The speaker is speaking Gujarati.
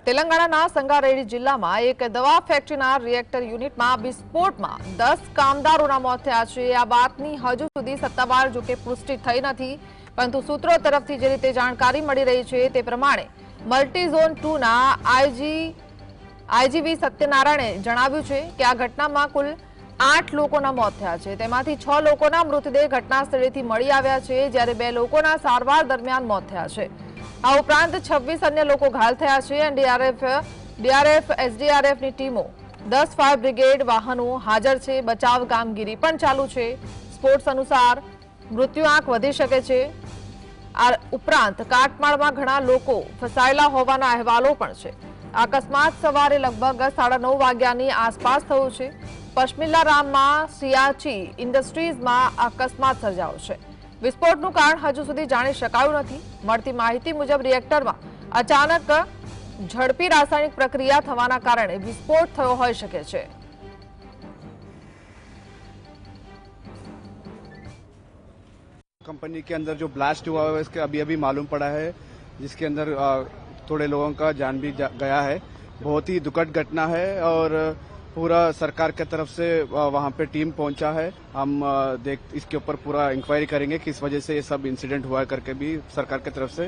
તેલંગાણાના સંગારેડ્ડી જિલ્લામાં એક દવા ફેક્ટરીના રિએક્ટર યુનિટમાં વિસ્ફોટમાં 10 કામદારોના મોત થયા છે। આ વાતની હજુ સુધી સત્તાવાર જોકે પુષ્ટિ થઈ નથી, પરંતુ સૂત્રો તરફથી જે રીતે જાણકારી મળી રહી છે તે પ્રમાણે મલ્ટી ઝોન 2ના આઈજીવી સત્યનારાયણે જણાવ્યું છે કે આ ઘટનામાં કુલ 8 લોકોના મોત થયા છે। તેમાંથી 6 લોકોના મૃતદેહ ઘટના સ્થળેથી મળી આવ્યા છે, જ્યારે 2 લોકોના સારવાર દરમિયાન મોત થયા છે। આ ઉપરાંત 26 અન્ય લોકો ઘાયલ થયા છે। ડીઆરએફ એસડીઆરએફની ટીમો 10 ફાયર બ્રિગેડ વાહનો હાજર છે। બચાવ કામગીરી પણ ચાલુ છે। સ્પોર્ટ્સ અનુસાર મૃત્યુઆંક વધી શકે છે। આ ઉપરાંત કાટમાળમાં ઘણા લોકો ફસાયેલા હોવાના અહેવાલો પણ છે। અકસ્માત સવારે લગભગ 9:30 વાગ્યાની આસપાસ થયો છે। પશ્મિલારામમાં સિયાચી ઇન્ડસ્ટ્રીઝમાં અકસ્માત સર્જાયો છે। વિસ્ફોટનું કારણ હજુ સુધી જાણી શકાયું નથી। મળતી માહિતી મુજબ રિએક્ટરમાં અચાનક ઝડપી રાસાયણિક પ્રક્રિયા થવાના કારણે વિસ્ફોટ થયો હોઈ શકે છે। कंपनी के अंदर जो ब्लास्ट हुआ है इसके अभी अभी मालूम पड़ा है, जिसके अंदर थोड़े लोगों का जान भी गया है। बहुत ही दुखद घटना है और पूरा सरकार की तरफ से वहां पे टीम पहुंचा है। हम इसके ऊपर पूरा इंक्वायरी करेंगे किस वजह से ये सब इंसिडेंट हुआ करके भी सरकार की तरफ से